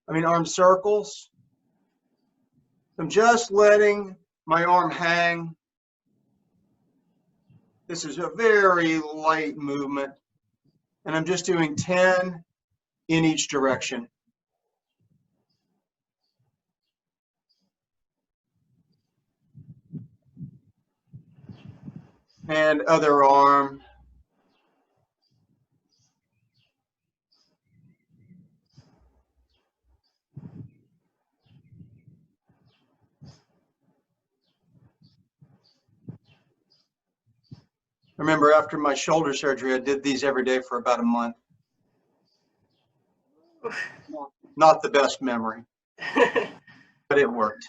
arm circles. I'm just letting my arm hang. This is a very light movement, and I'm just doing 10 in each direction. And other arm. Remember, after my shoulder surgery, I did these every day for about a month. Not the best memory, but it worked.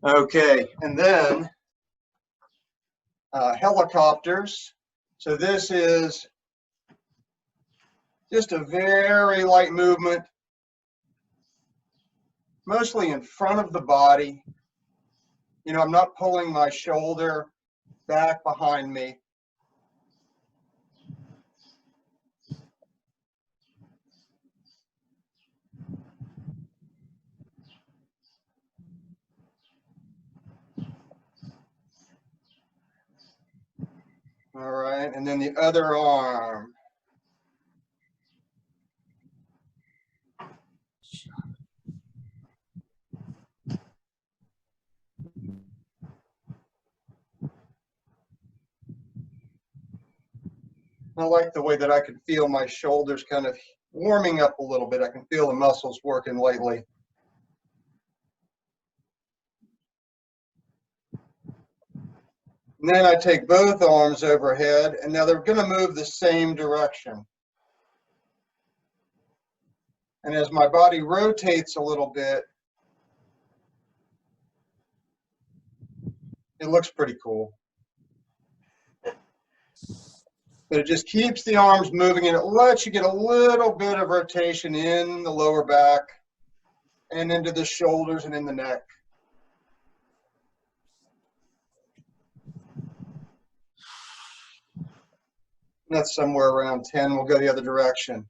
Okay, and then helicopters. So this is just a very light movement, mostly in front of the body. I'm not pulling my shoulder back behind me. All right, and then the other arm. I like the way that I can feel my shoulders kind of warming up a little bit. I can feel the muscles working lately. And then I take both arms overhead, and now they're going to move the same direction. And as my body rotates a little bit, it looks pretty cool. But it just keeps the arms moving, and it lets you get a little bit of rotation in the lower back and into the shoulders and in the neck. That's somewhere around 10. We'll go the other direction.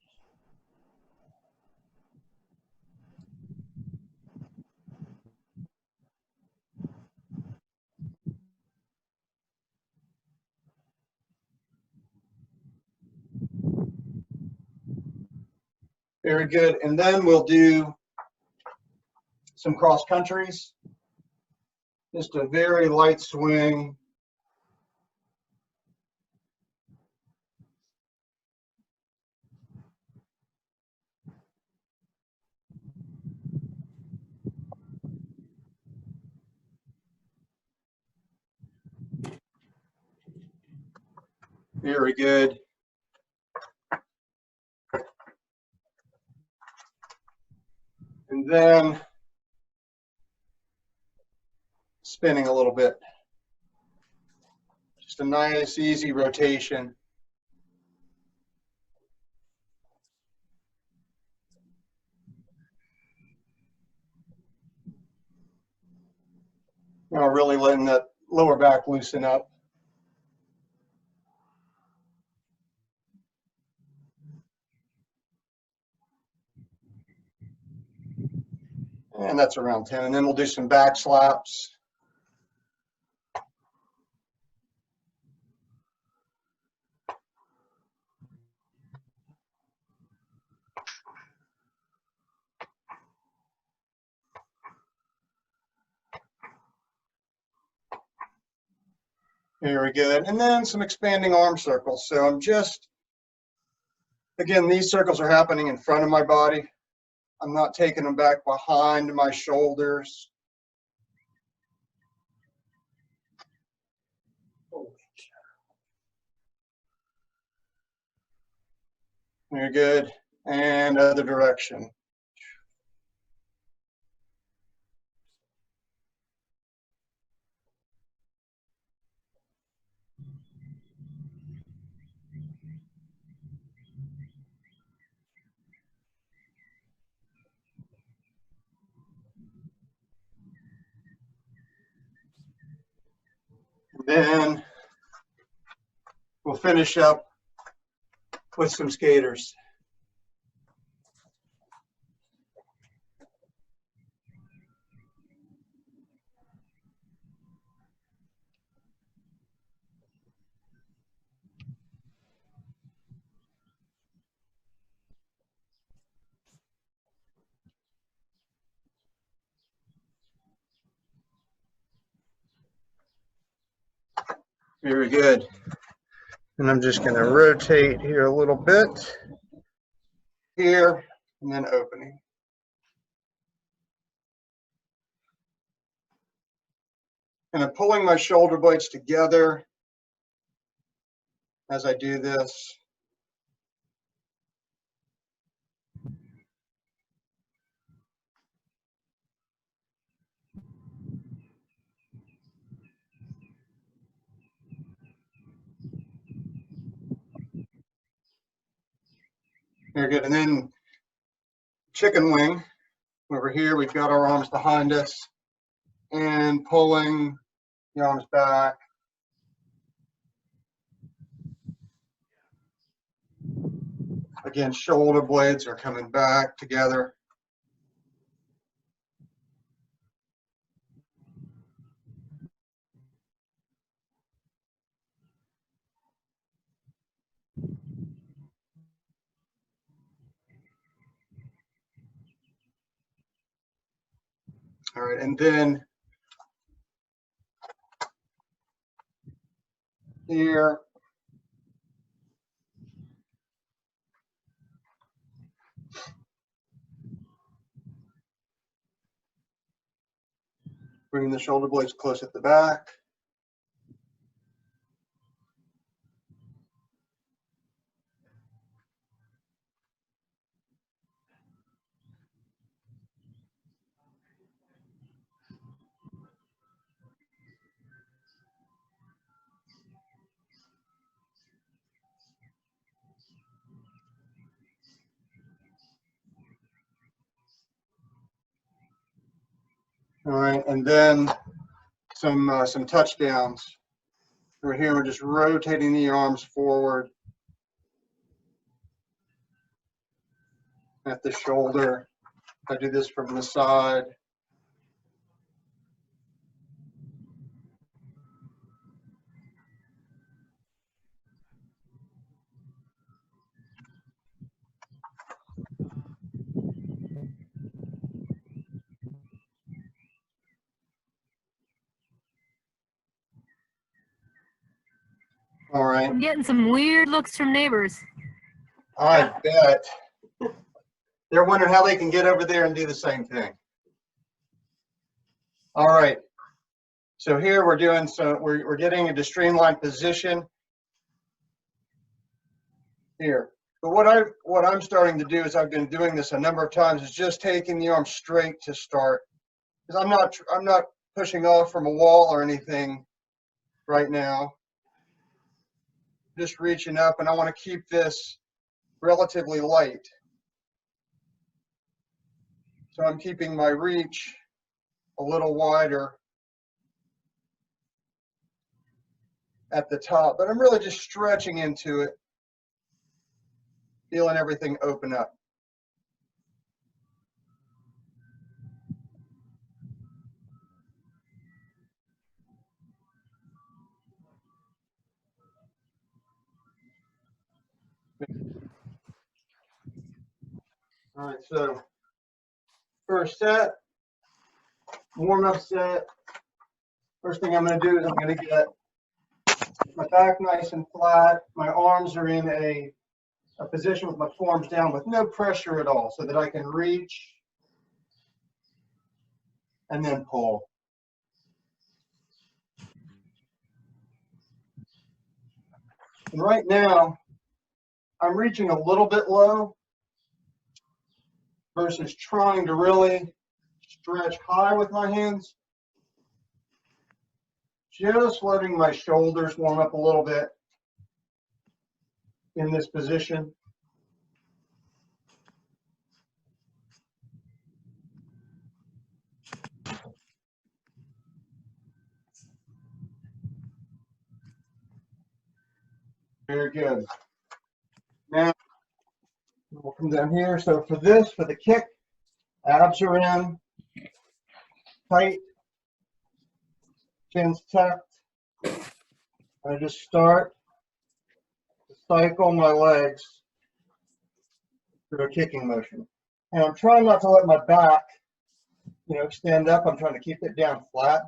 Very good. And then we'll do some cross countries. Just a very light swing. Very good. And then spinning a little bit. Just a nice, easy rotation. Now really letting that lower back loosen up. And that's around 10. And then we'll do some back slaps. Very good. And then some expanding arm circles. So I'm just, again, these circles are happening in front of my body. I'm not taking them back behind my shoulders. Very good. And other direction. Then we'll finish up with some skaters. Very good. And I'm just going to rotate here a little bit. Here, and then opening. And I'm pulling my shoulder blades together as I do this. Very good. And then chicken wing. Over here, we've got our arms behind us and pulling the arms back. Again, shoulder blades are coming back together. All right, and then here, bring the shoulder blades close at the back. All right, and then some touchdowns. Over here, we're just rotating the arms forward at the shoulder. I do this from the side. All right. I'm getting some weird looks from neighbors. I bet. They're wondering how they can get over there and do the same thing. All right. So here we're doing we're getting into streamlined position here. But what I'm starting to do is I've been doing this a number of times is just taking the arm straight to start. Because I'm not pushing off from a wall or anything right now. Just reaching up, and I want to keep this relatively light. So I'm keeping my reach a little wider at the top, but I'm really just stretching into it, feeling everything open up. All right, so first set, warm-up set. First thing I'm going to do is I'm going to get my back nice and flat. My arms are in a position with my forearms down with no pressure at all so that I can reach and then pull. And right now, I'm reaching a little bit low versus trying to really stretch high with my hands. Just letting my shoulders warm up a little bit in this position. Very good. Now, we'll come down here. So for the kick, abs are in, tight, chin's tucked. I just start to cycle my legs through a kicking motion. And I'm trying not to let my back, extend up. I'm trying to keep it down flat.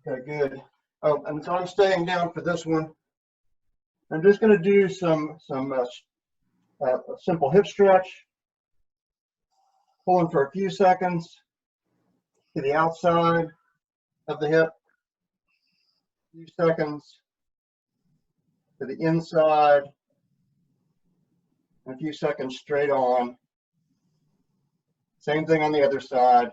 Okay, good. Oh, and so I'm staying down for this one. I'm just going to do some simple hip stretch, pulling for a few seconds to the outside of the hip, a few seconds to the inside, and a few seconds straight on. Same thing on the other side.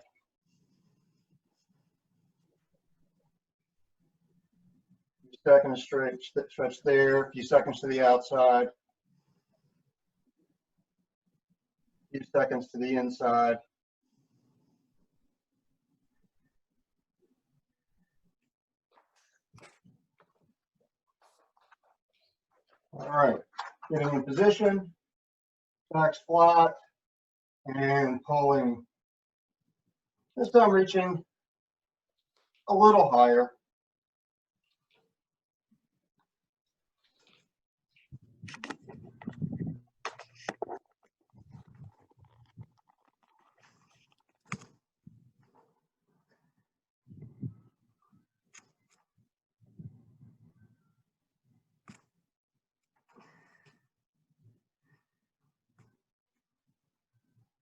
A few seconds straight, stretch there, a few seconds to the outside, a few seconds to the inside. All right, getting in position, back's flat, and pulling. This time reaching a little higher.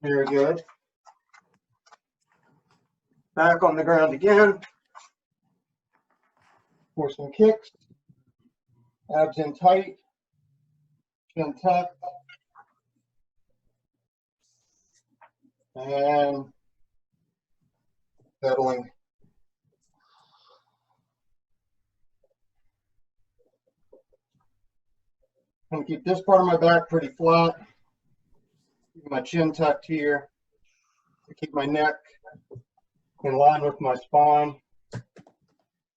Very good. Back on the ground again. For some kicks. Abs in tight. Chin tucked. And pedaling. I'm going to keep this part of my back pretty flat. Keep my chin tucked here. Keep my neck in line with my spine.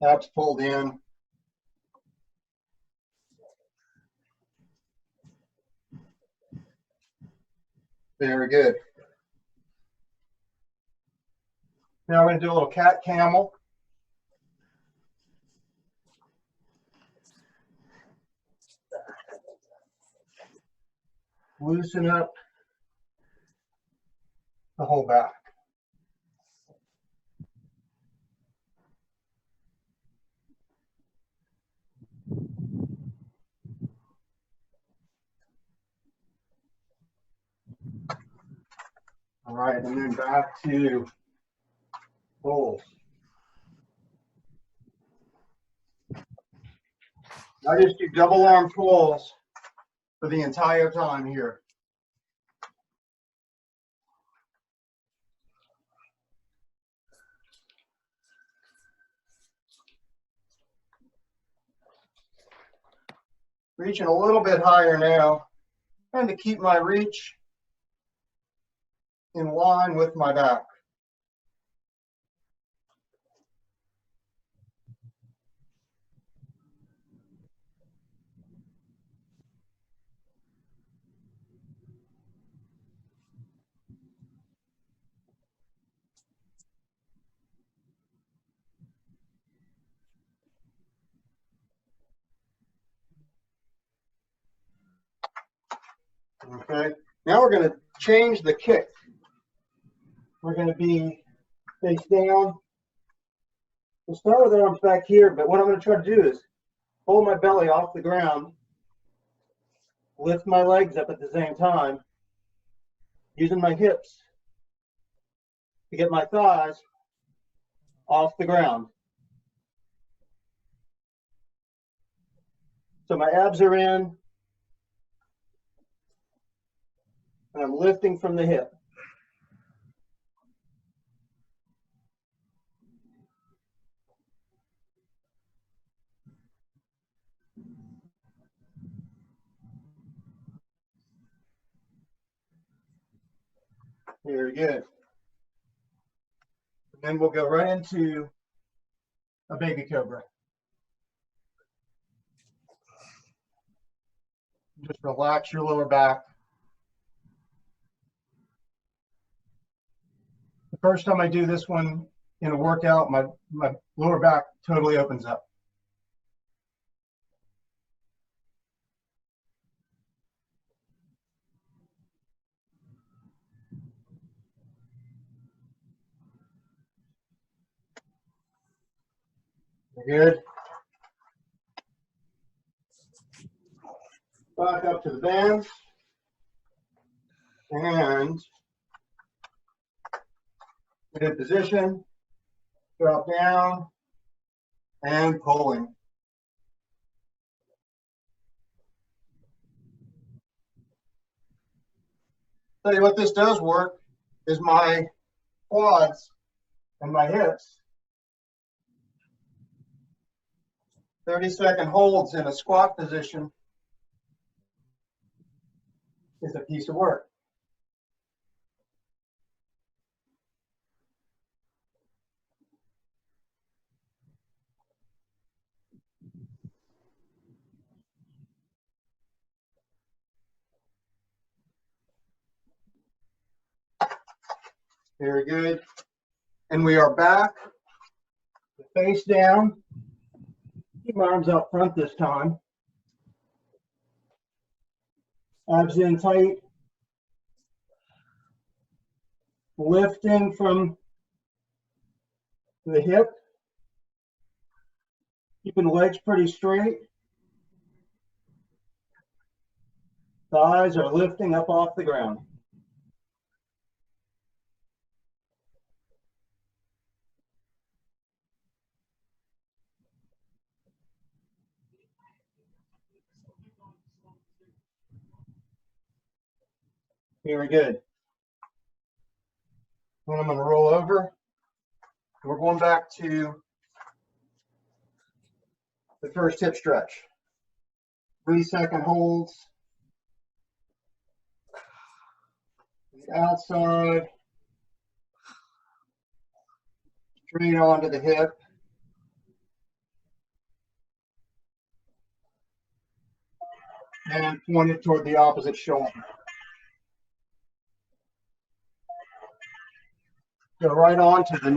Abs pulled in. Very good. Now we're going to do a little cat camel. Loosen up the whole back. All right, and then back to pulls. I just do double arm pulls for the entire time here. Reaching a little bit higher now, trying to keep my reach in line with my back. Okay, now we're going to change the kick. We're going to be face down. We'll start with arms back here, but what I'm going to try to do is hold my belly off the ground, lift my legs up at the same time, using my hips to get my thighs off the ground. So my abs are in, and I'm lifting from the hip. Very good. And then we'll go right into a baby cobra. Just relax your lower back. The first time I do this one in a workout, my lower back totally opens up. We're good. Back up to the bands. And good position. Drop down and pulling. Tell you what this does work is my quads and my hips. 30-second holds in a squat position is a piece of work. Very good. And we are back, face down. Keep my arms out front this time. Abs in tight. Lifting from the hip. Keeping the legs pretty straight. Thighs are lifting up off the ground. Very good. Then I'm going to roll over. We're going back to the first hip stretch. 3-second holds. The outside. Straight onto the hip. And pointed toward the opposite shoulder. Go right on to the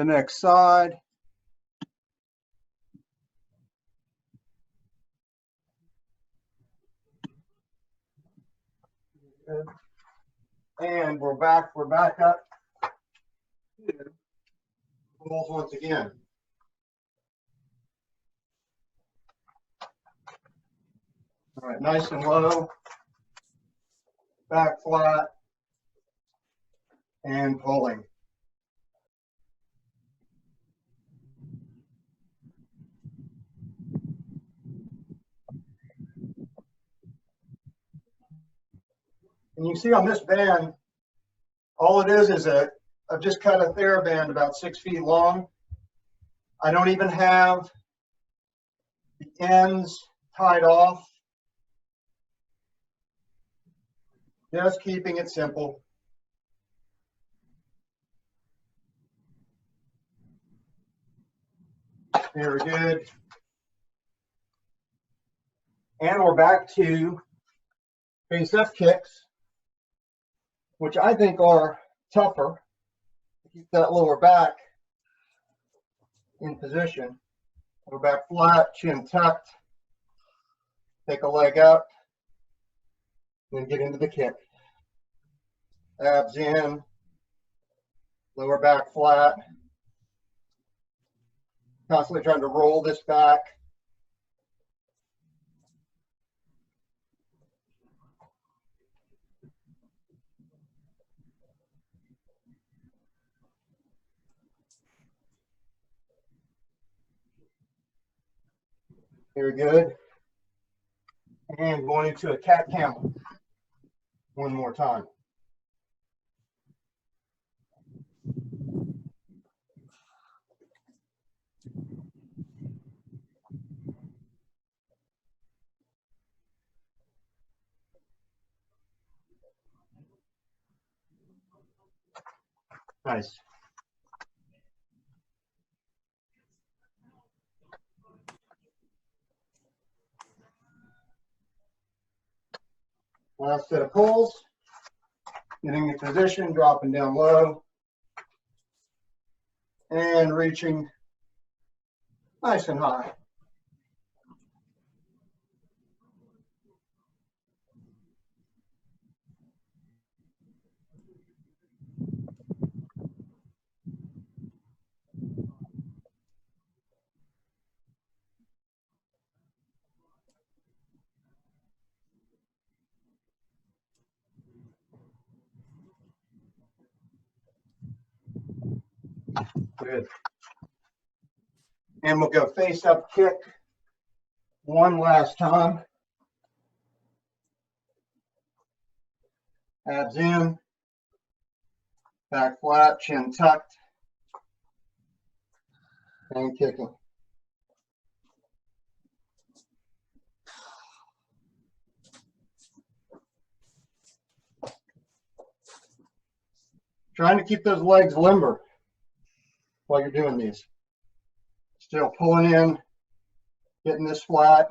next side. Good. And we're back up to rolls once again. All right, nice and low, back flat, and pulling. And you see on this band, all it is I've just cut a TheraBand about 6 feet long. I don't even have the ends tied off. Just keeping it simple. Very good. And we're back to face up kicks, which I think are tougher. Keep that lower back in position. Lower back flat, chin tucked. Take a leg up, then get into the kick. Abs in, lower back flat. Constantly trying to roll this back. Very good. And going into a cat camel. One more time. Nice. Last set of pulls. Getting in position, dropping down low. And reaching nice and high. Good. And we'll go face up kick one last time. Abs in, back flat, chin tucked, and kicking. Trying to keep those legs limber while you're doing these. Still pulling in, getting this flat,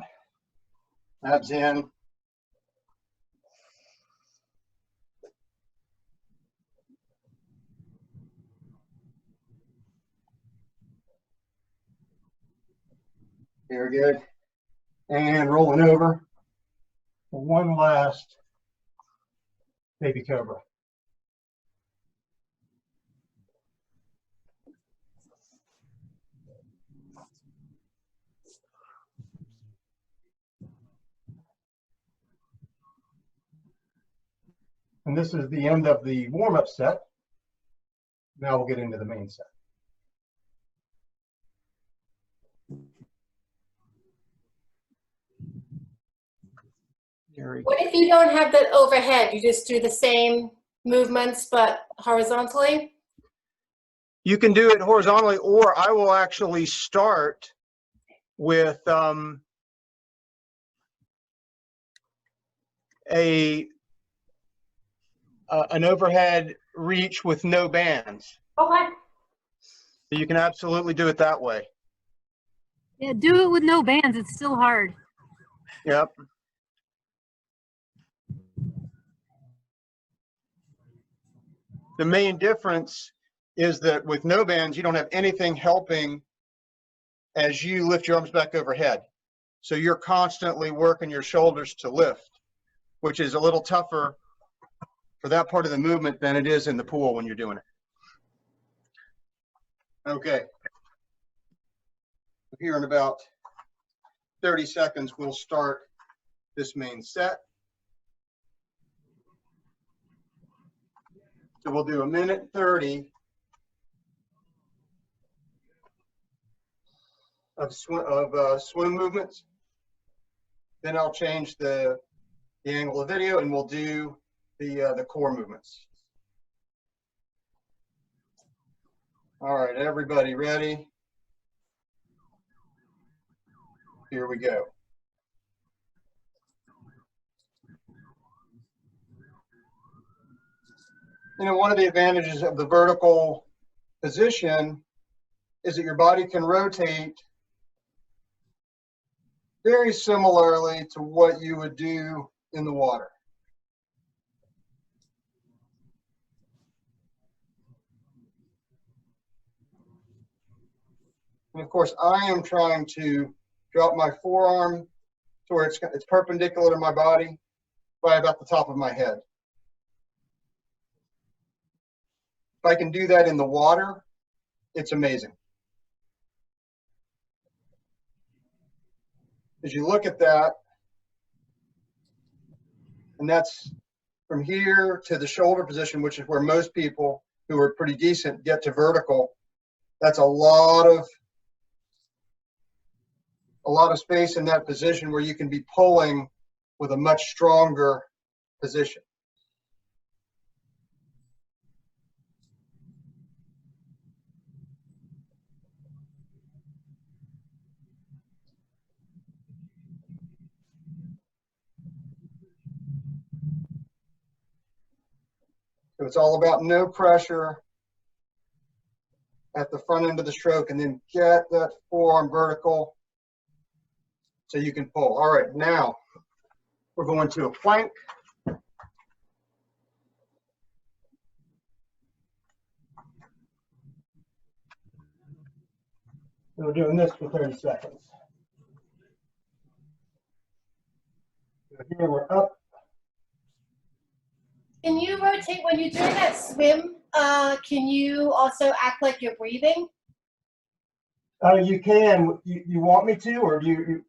abs in. Very good. And rolling over for one last baby cobra. And this is the end of the warm-up set. Now we'll get into the main set. What if you don't have that overhead? You just do the same movements but horizontally? You can do it horizontally, or I will actually start with an overhead reach with no bands. Okay. You can absolutely do it that way. Yeah, do it with no bands. It's still hard. Yep. The main difference is that with no bands, you don't have anything helping as you lift your arms back overhead. So you're constantly working your shoulders to lift, which is a little tougher for that part of the movement than it is in the pool when you're doing it. Okay. Here in about 30 seconds, we'll start this main set. So we'll do 1:30 of swim movements. Then I'll change the angle of video, and we'll do the core movements. All right, everybody ready? Here we go. You know, one of the advantages of the vertical position is that your body can rotate very similarly to what you would do in the water. And of course, I am trying to drop my forearm to where it's perpendicular to my body by about the top of my head. If I can do that in the water, it's amazing. As you look at that, and that's from here to the shoulder position, which is where most people who are pretty decent get to vertical. That's a lot of space in that position where you can be pulling with a much stronger position. So it's all about no pressure at the front end of the stroke, and then get that forearm vertical so you can pull. All right, now we're going to a plank. We're doing this for 30 seconds. So here we're up. Can you rotate when you're doing that swim? Can you also act like you're breathing? You can. You want me to, or do you?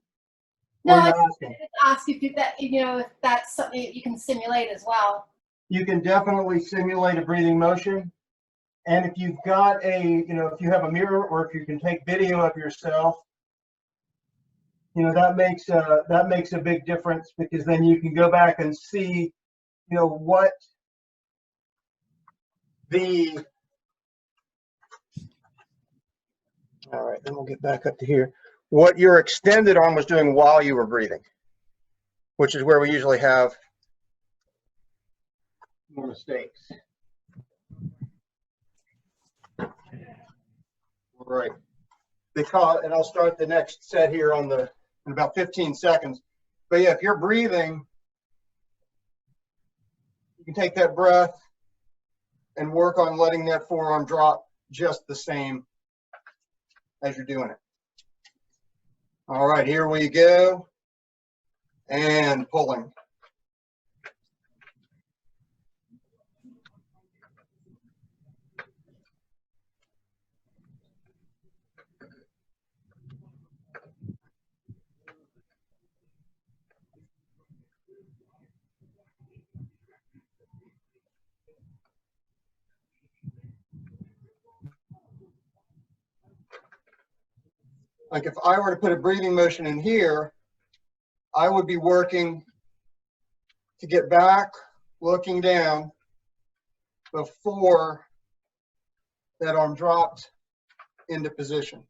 No, I I just just ask if if that's something that you can simulate as well. You can definitely simulate a breathing motion, And if you've got if you have a mirror or if you can take video of yourself, that makes a big difference, because then you can go back and see, what all right, then we'll get back up to here, what your extended arm was doing while you were breathing, which is where we usually have more mistakes. All right. And I'll start the next set here in about 15 seconds. But yeah, if you're breathing, you can take that breath and work on letting that forearm drop just the same as you're doing it. All right, here we go. And pulling. Like if I were to put a breathing motion in here, I would be working to get back, looking down before that arm dropped into position.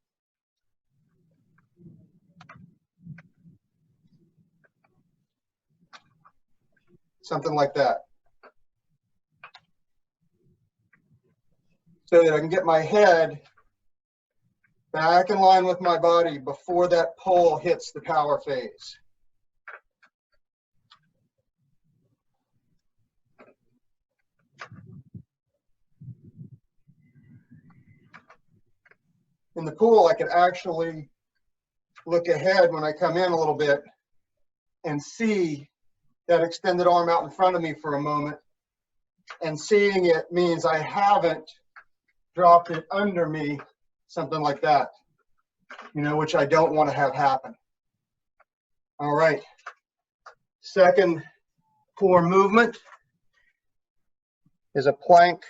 Something like that. So that I can get my head back in line with my body before that pull hits the power phase. In the pool, I could actually look ahead when I come in a little bit and see that extended arm out in front of me for a moment. And seeing it means I haven't dropped it under me, something like that, which I don't want to have happen. All right. Second core movement is a plank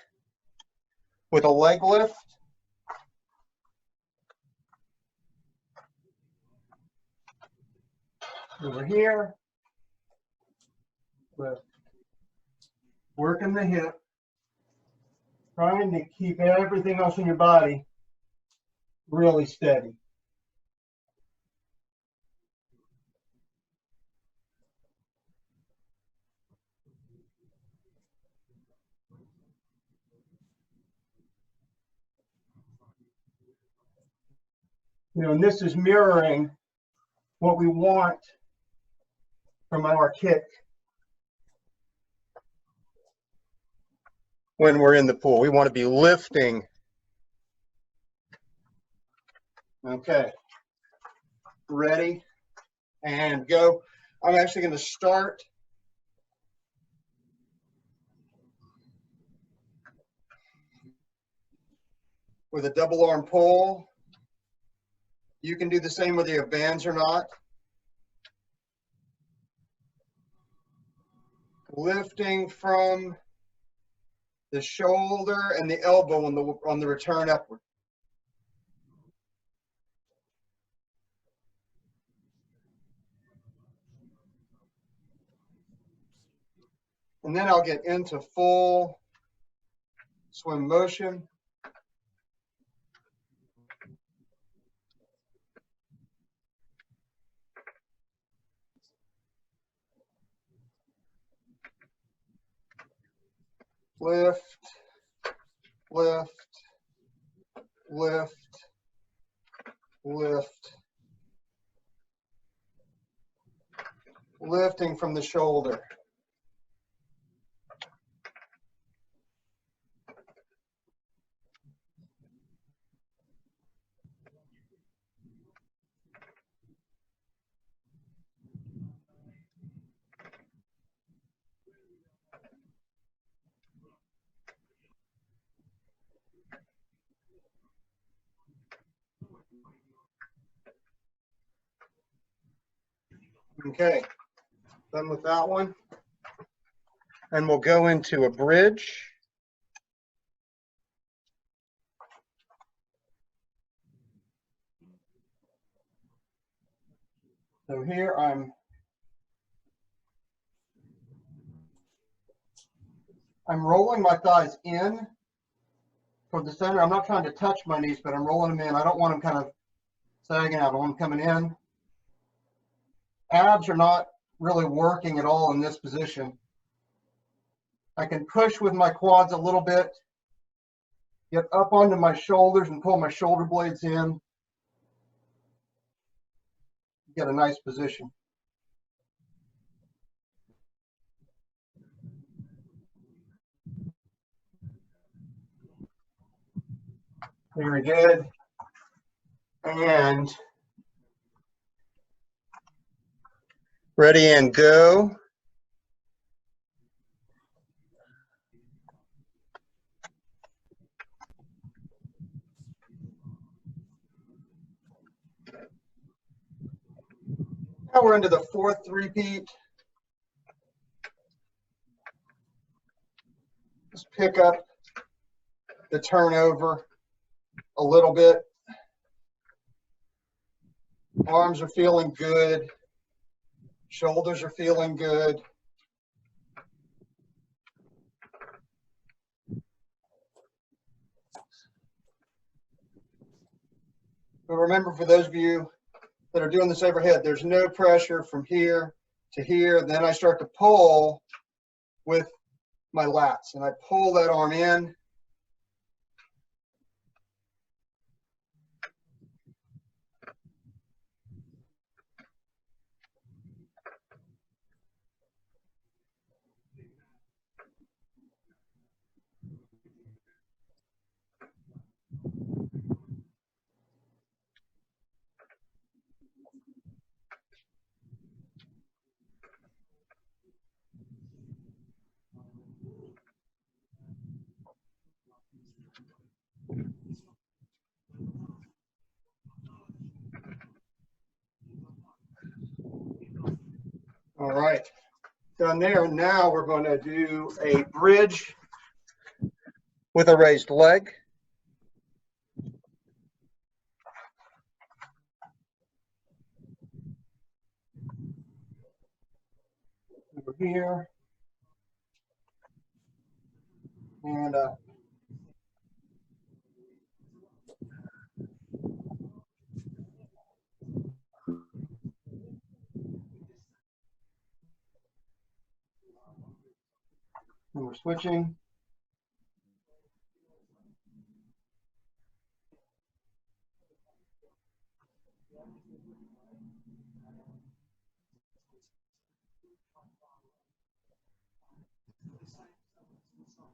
with a leg lift. Over here, lift. Working the hip, trying to keep everything else in your body really steady. And this is mirroring what we want from our kick when we're in the pool. We want to be lifting. Okay, ready and go. I'm actually going to start with a double arm pull. You can do the same whether you have bands or not. Lifting from the shoulder and the elbow on the return upward. And then I'll get into full swim motion. Lift, lift, lift, lift. Lifting from the shoulder. Okay, done with that one. And we'll go into a bridge. So here I'm rolling my thighs in toward the center. I'm not trying to touch my knees, but I'm rolling them in. I don't want them kind of sagging out. I want them coming in. Abs are not really working at all in this position. I can push with my quads a little bit, get up onto my shoulders and pull my shoulder blades in. Get a nice position. Very good. And ready and go. Now we're into the fourth repeat. Just pick up the turnover a little bit. Arms are feeling good. Shoulders are feeling good. But remember, for those of you that are doing this overhead, there's no pressure from here to here. Then I start to pull with my lats, and I pull that arm in. All right, done there. Now we're going to do a bridge with a raised leg. Over here. And up. And we're switching.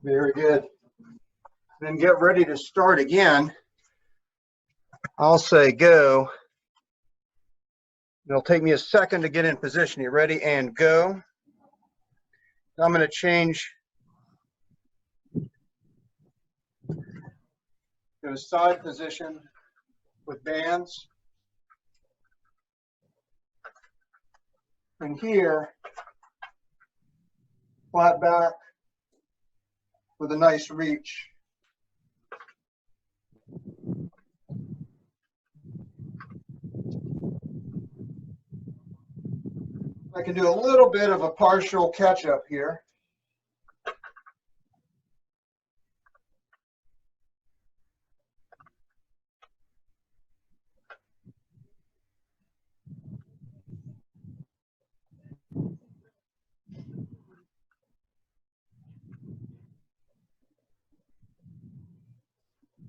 Very good. Then get ready to start again. I'll say go. It'll take me a second to get in position. You ready? And go. I'm going to change to a side position with bands. And here, flat back with a nice reach. I can do a little bit of a partial catch up here.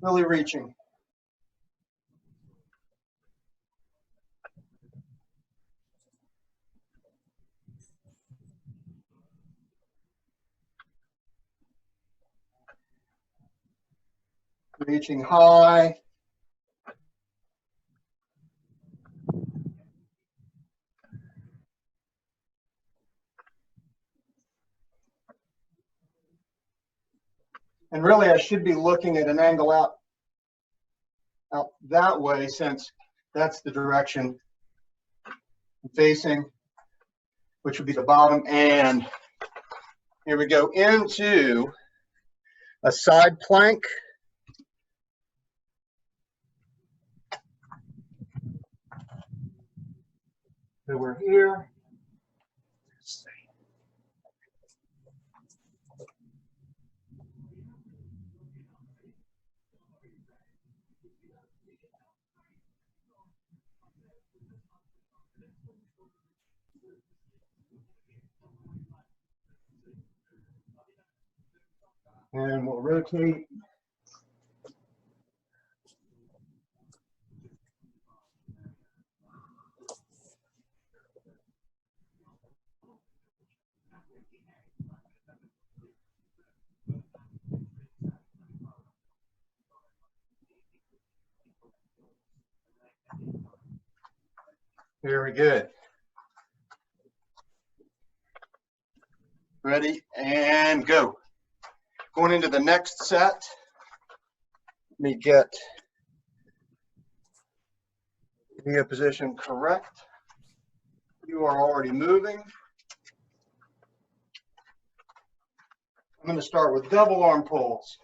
Really reaching. Reaching high. And really, I should be looking at an angle out that way, since that's the direction I'm facing, which would be the bottom. And here we go into a side plank. So we're here. And we'll rotate. Very good. Ready and go. Going into the next set. Let me get the position correct. You are already moving. I'm going to start with double arm pulls.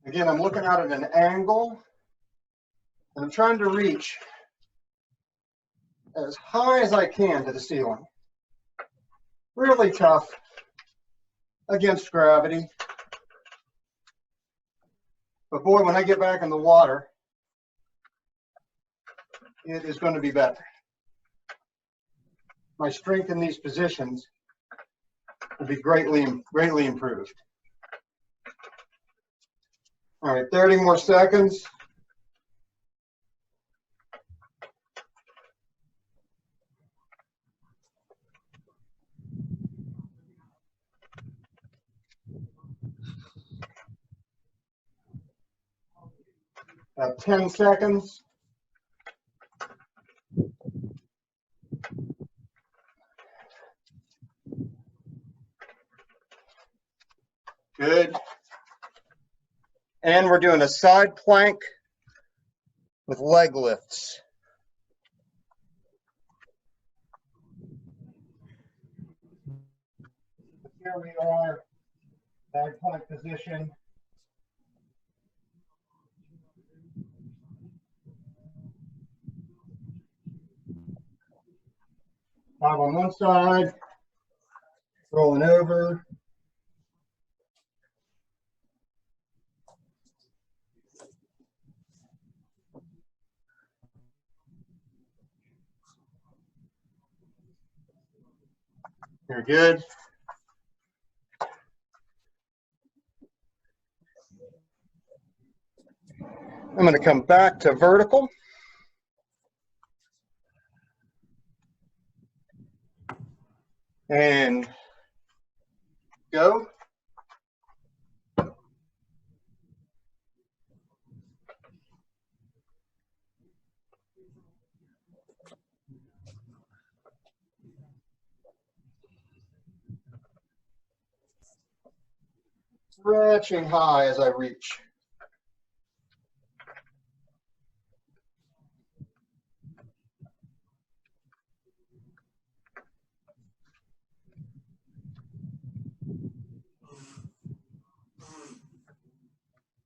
Again, I'm looking out at an angle, and I'm trying to reach as high as I can to the ceiling. Really tough against gravity. But boy, when I get back in the water, it is going to be better. My strength in these positions will be greatly improved. All right, 30 more seconds. About 10 seconds. Good. And we're doing a side plank with leg lifts. Here we are, side plank position. Five on one side, rolling over. Very good. I'm going to come back to vertical. And go. Stretching high as I reach.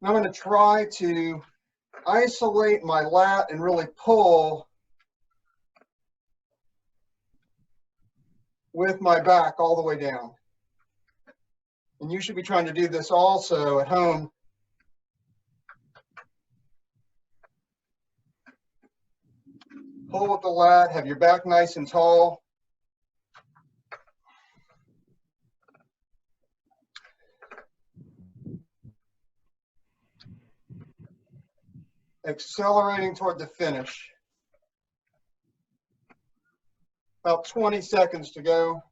I'm going to try to isolate my lat and really pull with my back all the way down. And you should be trying to do this also at home. Pull with the lat, have your back nice and tall. Accelerating toward the finish. About 20 seconds to go.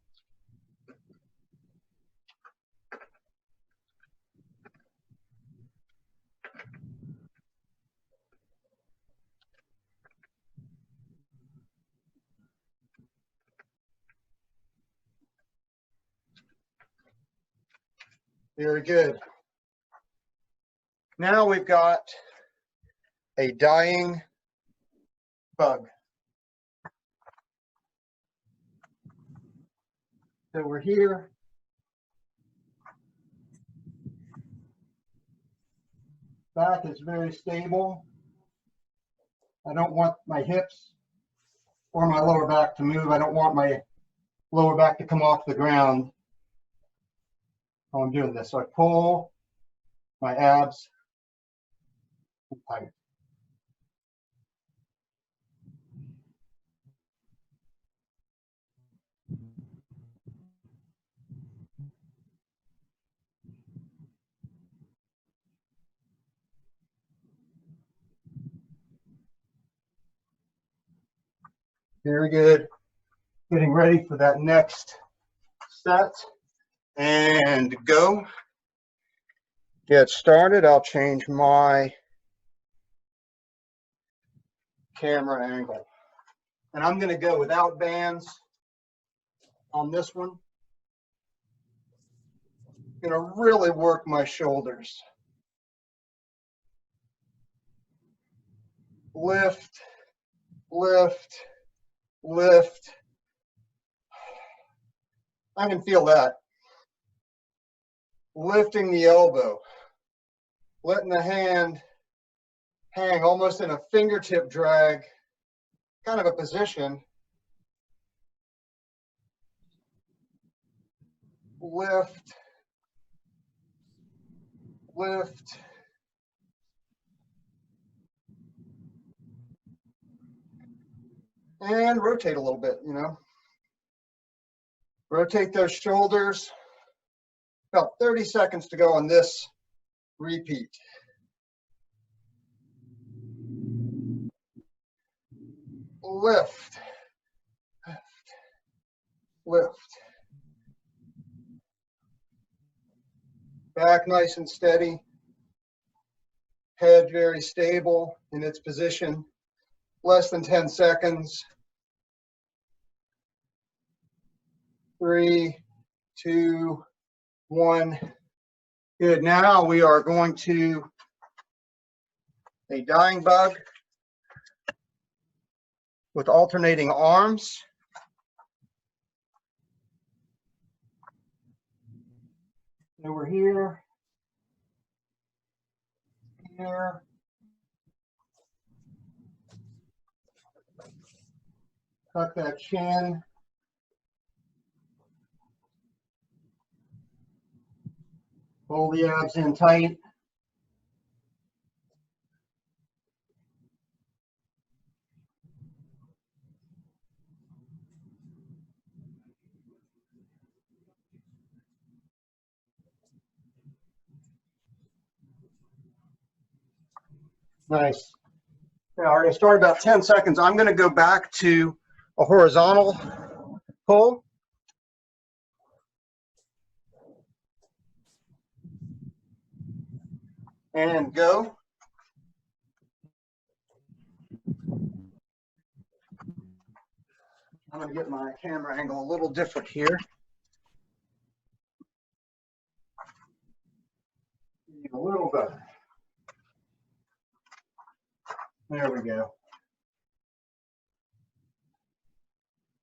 Very good. Now we've got a dying bug. So we're here. Back is very stable. I don't want my hips or my lower back to move. I don't want my lower back to come off the ground while I'm doing this. So I pull my abs tight. Very good. Getting ready for that next set and go. Get started. I'll change my camera angle. And I'm going to go without bands on this one. I'm going to really work my shoulders. Lift, lift, lift. I can feel that. Lifting the elbow, letting the hand hang almost in a fingertip drag, kind of a position. Lift, lift. And rotate a little bit, you know. Rotate those shoulders. About 30 seconds to go on this repeat. Lift, lift, lift. Back nice and steady. Head very stable in its position. Less than 10 seconds. 3, 2, 1. Good. Now we are going to a dying bug with alternating arms. Over here, here. Tuck that chin. Pull the abs in tight. Nice. Now, we're going to start about 10 seconds. I'm going to go back to a horizontal pull. And go. I'm going to get my camera angle a little different here. A little better. There we go.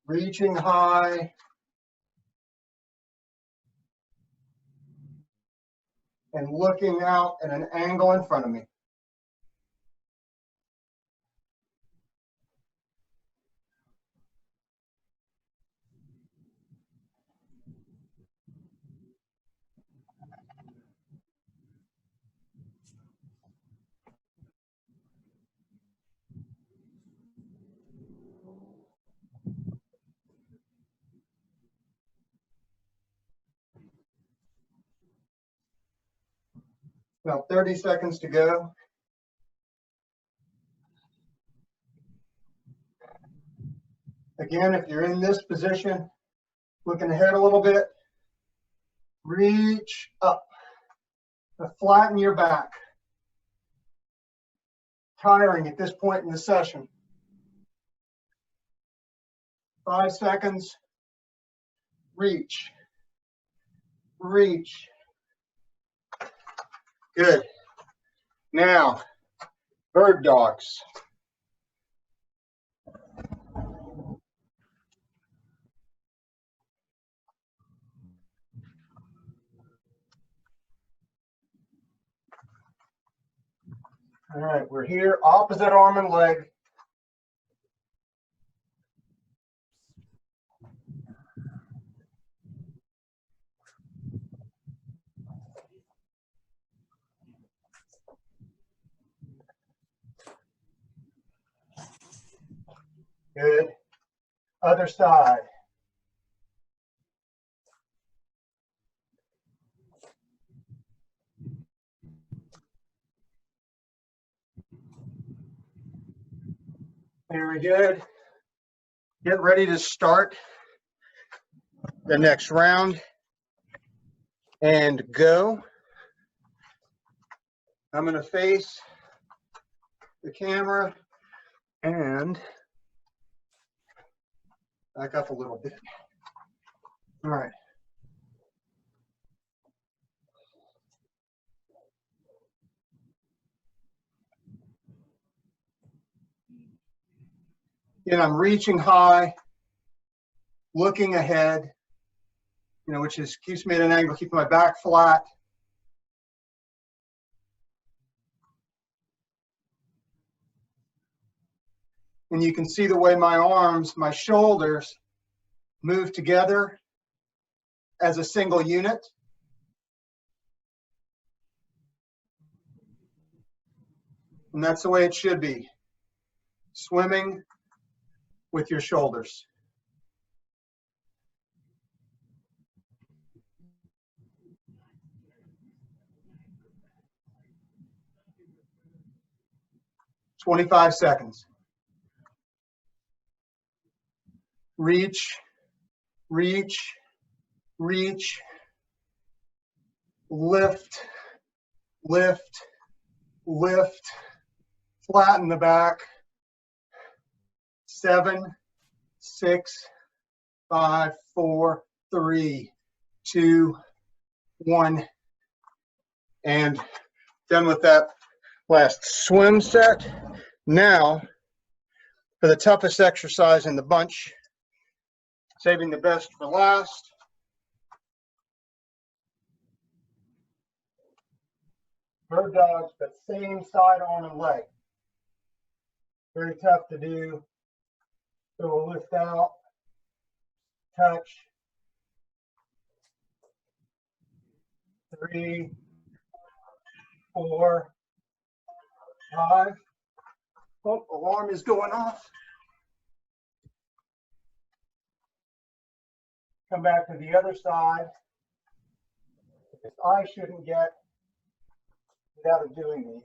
Reaching high. And looking out at an angle in front of me. About 30 seconds to go. Again, if you're in this position, looking ahead a little bit, reach up to flatten your back. Tiring at this point in the session. 5 seconds. Reach. Reach. Good. Now, bird dogs. All right, we're here, opposite arm and leg. Good. Other side. Very good. Get ready to start the next round and go. I'm going to face the camera and back up a little bit. All right. And I'm reaching high, looking ahead, which keeps me at an angle, keeping my back flat. And you can see the way my arms, my shoulders move together as a single unit. And that's the way it should be. Swimming with your shoulders. "25 seconds. Reach, reach, reach, lift, lift, lift, flatten the back. 7, 6, 5, 4, 3, 2, 1. And done with that last swim set. Now, for the toughest exercise in the bunch, saving the best for last. Bird dogs, but same side, arm, and leg. Very tough to do. So we'll lift out, touch. 3, 4, 5. Oh, alarm is going off. Come back to the other side. Because I shouldn't get without doing these.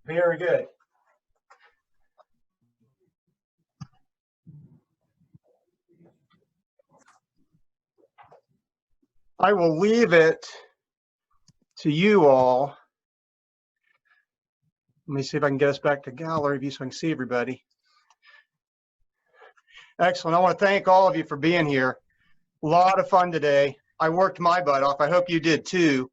Very good. I will leave it to you all. Let me see if I can get us back to gallery view so I can see everybody. Excellent. I want to thank all of you for being here. A lot of fun today. I worked my butt off. I hope you did too.